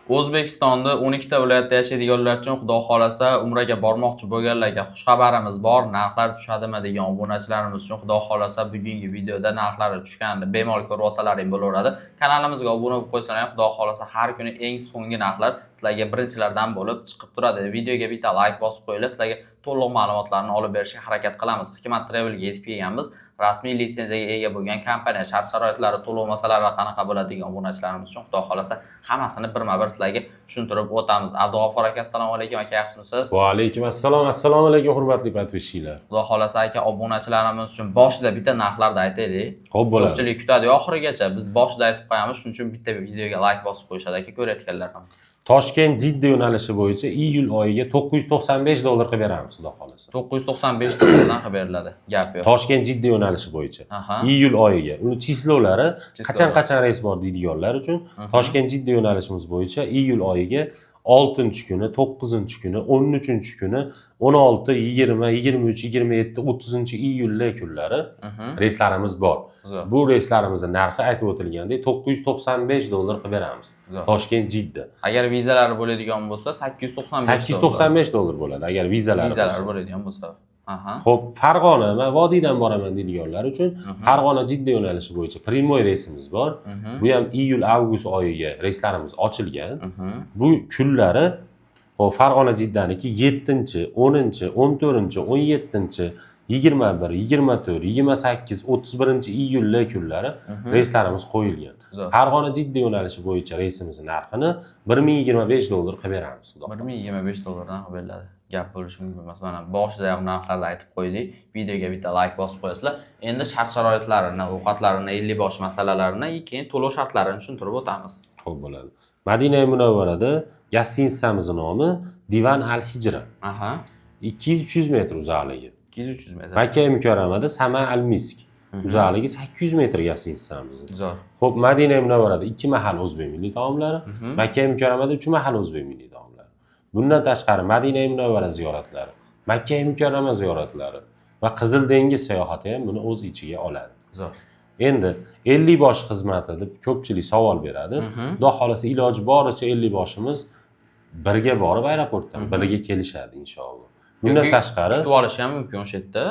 O'zbekistonda 12 ta viloyatda yashaydiganlar uchun xudo xolasa umraga bormoqchi bo'lganlarga xushxabarimiz bor. Narxlar tushadimi degan obunachilarimiz uchun xudo xolasa bugungi videoda narxlari tushganini bemalol ko'rib olsalaring bo'laveradi. Kanalimizga obuna bo'lib qo'ysalaring xudo xolasa har kuni eng so'nggi narxlar sizlarga birinchilardan bo'lib chiqib turadi. Videoga bitta like bosib qo'yinglar, sizlarga to'liq ma'lumotlarni olib berishga harakat qilamiz. Hikmat Travelga yetib kelganmiz. Rasmiy litsenziyaga ega bo'lgan kompaniya shart-sharoitlari, to'lov masalalari qanaqa bo'ladigan obunachilarimiz uchun xudo xolasa hammasini birma-bir sizlarga tushuntirib o'tamiz. Abdug'ofur aka, assalomu alaykum aka, yaxshimisiz? Va alaykum assalom. Assalomu alaykum hurmatli podpishchilar. Xudo xolasa aka, obunachilarimiz uchun boshida bitta narxlarni aytaylik. Xo'p bo'ladi. Ko'pchilik kutadi oxirigacha. Biz boshida aytib qo'yamiz, shuning uchun bitta videoga like bosib qo'yishadi aka, ko'rayotganlar ham. Toshkent Jidda yo'nalishi bo'yicha iyul oyiga $995 qilib beramiz, xudo xolasa. 995 dollardan qilib beriladi. Gap yo'q. Toshkent Jidda yo'nalishi bo'yicha iyul oyiga. Uni chislovlari qachon reys bor deydiganlar uchun Toshkent Jidda yo'nalishimiz bo'yicha iyul oyiga 6-kuni, 9-kuni, 13-kuni, 16, 20, 23, 27, 30-iyullar kunlari reyslarimiz bor. Bu reyslarimizni narxi aytib o'tilgandek $995 qilib beramiz. Toshkent Jidda. Agar vizalari bo'ladigan bo'lsa 895 dollar bo'ladi agar vizalari bo'ladigan bo'lsa. Xo'p, Farg'ona, men vodiydan boraman deydiganlar uchun Farg'ona Jidda yo'nalishi bo'yicha primoy reysimiz bor. Bu ham iyul-avgust oyiga reyslarimiz ochilgan. Bu kunlari Farg'ona Jiddaniki 7-chi, 10-chi, 14-chi, 17-chi, 21, 24, 28, 31-iyullar kunlari reyslarimiz qo'yilgan. Farg'ona Jidda yo'nalishi bo'yicha reysimizning narxini $1025 qilib beramiz. $1025 dan qilib beriladi. Gap bo'lishi mumkin emas. Mana boshida ham narxlarni aytib qo'ydik. Videoga bitta like bosib qo'yasizlar. Endi shart-sharoitlarini, ovqatlarini, 50 bosh masalalarini, keyin to'lov shartlarini tushuntirib o'tamiz. Xo'p bo'ladi. Madina Munavvarada gostinitsamizning nomi Divan Al-Hijra. 200-300 metr uzoqligi. 200-300 metr. Makka Mukarramada Sama Al-Misk. Uzoqligi 800 metr gostinitsamiz. Zo'r. Xo'p, Madina Munavvarada 2 mahal o'zbek milliy taomlari, Makka Mukarramada 3 mahal o'zbek milliy taomlari. Bundan tashqari Madina Munavvara ziyoratlari, Makka Mukarrama ziyoratlari va Qizil dengiz sayohati ham buni o'z ichiga oladi. Zo'r. Endi 50 bosh xizmati deb ko'pchilik savol beradi. Xudo xolasa iloji boricha 50 boshimiz birga borib aeroportdan birga kelishadi inshaalloh. Bundan tashqari kutib olish ham mumkin o'sha yerda.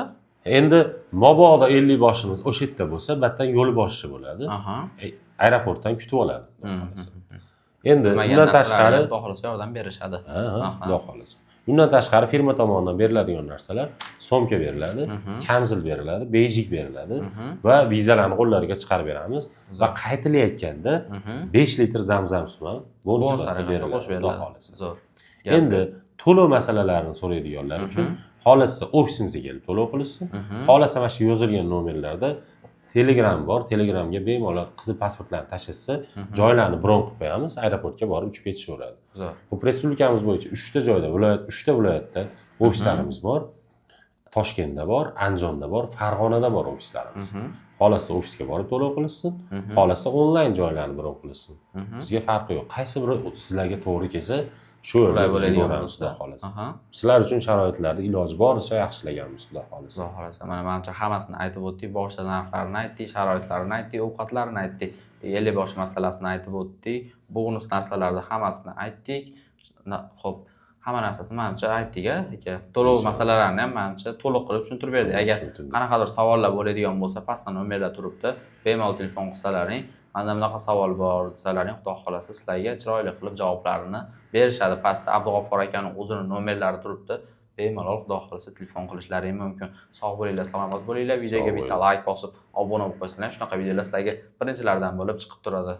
Endi mabodo 50 boshimiz o'sha yerda bo'lsa, battan yo'l boshchi bo'ladi. Aeroportdan kutib oladi. Endi bundan tashqari Xudo xolasa yordam berishadi. Xudo xolasa. Bundan tashqari firma tomonidan beriladigan narsalar somka beriladi, kamzil beriladi, bejik beriladi va vizalarni qo'llariga chiqarib beramiz va qaytilayotganda 5 litr zamzam suvi bonuslarga beriladi. Xudo xolasa. Zo'r. Endi to'lov masalalarini so'raydiganlar uchun xohlasa ofisimizga kelib to'lov qilishsin. Xohlasa mana shu yozilgan nomerlarda Telegram bor. Telegramga bemalol qizil pasportlarni tashlatsa, joylarni bron qilib qo'yamiz, aeroportga borib uchib ketishaveradi. Zo'r. Bu respublikamiz bo'yicha 3 ta joyda, 3 ta viloyatda ofislarimiz bor. Toshkentda bor, Andijonda bor, Farg'onada bor ofislarimiz. Xohlasa ofisga borib to'lov qilishsin, xohlasa onlayn joylarni bron qilishsin. Bizga farqi yo'q. Qaysi biri sizlarga to'g'ri kelsa, shu yo'lda bo'ladigan xudo xolasa. Sizlar uchun sharoitlarni iloji boricha yaxshilaganmiz xudo xolasa. Xudo xolasa. Mana menimcha hammasini aytib o'tdik, boshida narxlarini aytdik, sharoitlarini aytdik, ovqatlarini aytdik, 50 bosh masalasini aytib o'tdik, bonus narsalarni hammasini aytdik. Xo'p, hamma narsasini menimcha aytdik-a, aka. To'lov masalalarini ham menimcha to'liq qilib tushuntirib berdik. Agar qanaqadir savollar bo'ladigan bo'lsa, pastda nomerlar turibdi. Bemalol telefon qilsalaring, menda bunaqa savol bor desalaring, xudo xolasa sizlarga chiroyli qilib javoblarini berishadi. Pastda Abdug'ofur akaning o'zining nomerlari turibdi. Bemalol xudo xolasa telefon qilishlaring mumkin. Sog' bo'linglar, salomat bo'linglar. Videoga bitta like bosib, obuna bo'lib qo'ysanglar, shunaqa videolar sizlarga birinchilardan bo'lib chiqib turadi.